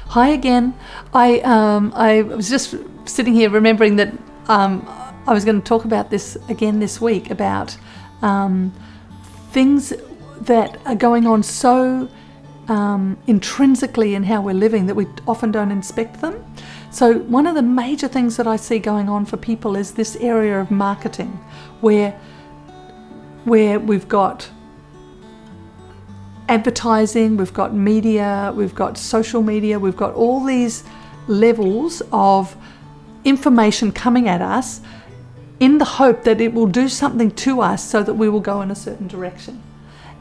Hi again. I was just sitting here remembering that I was going to talk about this again this week, about things that are going on so intrinsically in how we're living that we often don't inspect them. So one of the major things that I see going on for people is this area of marketing, where we've got advertising, we've got media, we've got social media, we've got all these levels of information coming at us in the hope that it will do something to us so that we will go in a certain direction.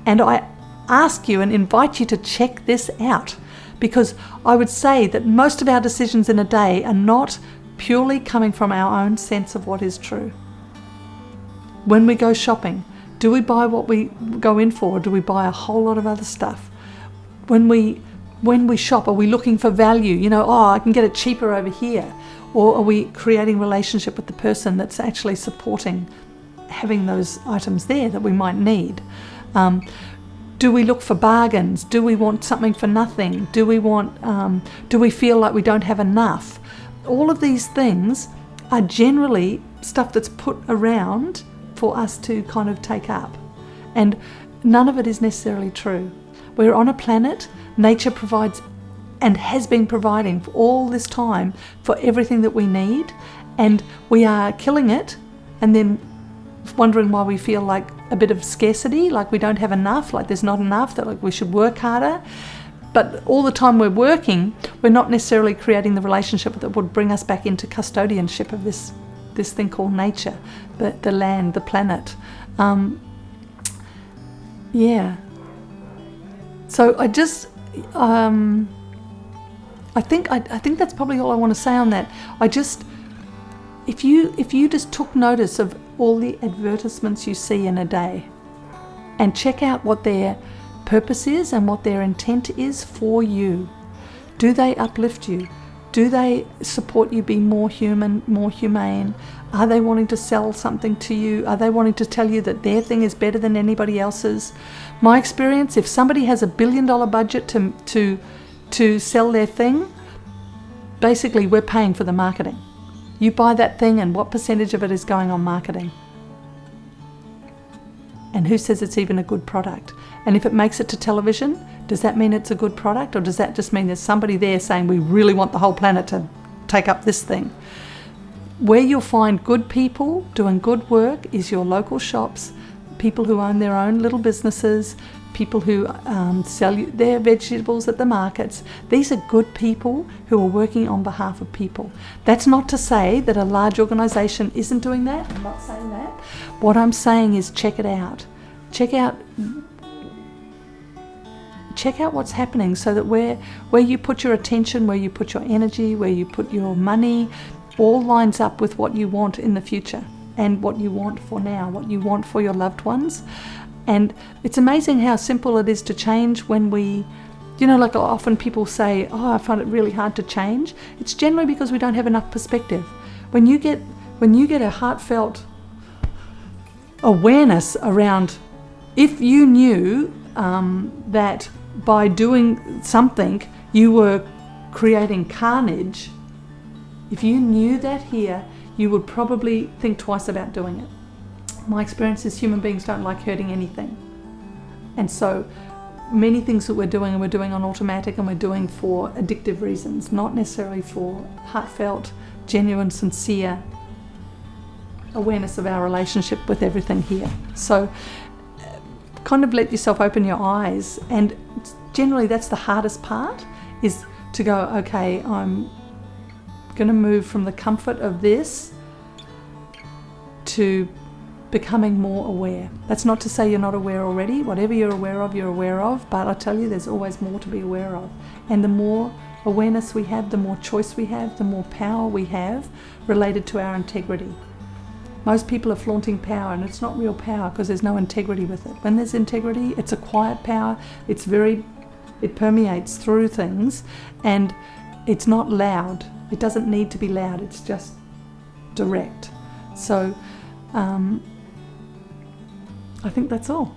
And I ask you and invite you to check this out, because I would say that most of our decisions in a day are not purely coming from our own sense of what is true. When we go shopping, do we buy what we go in for, or do we buy a whole lot of other stuff? When we shop, are we looking for value? You know, I can get it cheaper over here. Or are we creating relationship with the person that's actually supporting having those items there that we might need? Do we look for bargains? Do we want something for nothing? Do we feel like we don't have enough? All of these things are generally stuff that's put around for us to kind of take up. And none of it is necessarily true. We're on a planet, nature provides and has been providing for all this time for everything that we need, and we are killing it and then wondering why we feel like a bit of scarcity, like we don't have enough, like there's not enough, that like we should work harder. But all the time we're working, we're not necessarily creating the relationship that would bring us back into custodianship of this thing called nature, the land, the planet. So I just, I think that's probably all I want to say on that. If you just took notice of all the advertisements you see in a day, and check out what their purpose is and what their intent is for you. Do they uplift you? Do they support you be more human, more humane? Are they wanting to sell something to you? Are they wanting to tell you that their thing is better than anybody else's? My experience, if somebody has $1 billion budget to sell their thing, basically we're paying for the marketing. You buy that thing, and what percentage of it is going on marketing? And who says it's even a good product? And if it makes it to television, does that mean it's a good product, or does that just mean there's somebody there saying we really want the whole planet to take up this thing? Where you'll find good people doing good work is your local shops, people who own their own little businesses, people who sell their vegetables at the markets. These are good people who are working on behalf of people. That's not to say that a large organisation isn't doing that. I'm not saying that. What I'm saying is check it out. Check out what's happening, so that where you put your attention, where you put your energy, where you put your money, all lines up with what you want in the future, and what you want for now, what you want for your loved ones. And it's amazing how simple it is to change when we, like often people say, I find it really hard to change. It's generally because we don't have enough perspective. When you get a heartfelt awareness around, if you knew that by doing something you were creating carnage, if you knew that here, you would probably think twice about doing it. My experience is human beings don't like hurting anything. And so many things that we're doing on automatic, and we're doing for addictive reasons, not necessarily for heartfelt, genuine, sincere awareness of our relationship with everything here. So kind of let yourself open your eyes, and generally that's the hardest part, is to go, okay, I'm going to move from the comfort of this to becoming more aware. That's not to say you're not aware already. Whatever you're aware of, but I tell you, there's always more to be aware of. And the more awareness we have, the more choice we have, the more power we have related to our integrity. Most people are flaunting power, and it's not real power because there's no integrity with it. When there's integrity, it's a quiet power. It permeates through things, and it's not loud. It doesn't need to be loud. It's just direct. So I think that's all.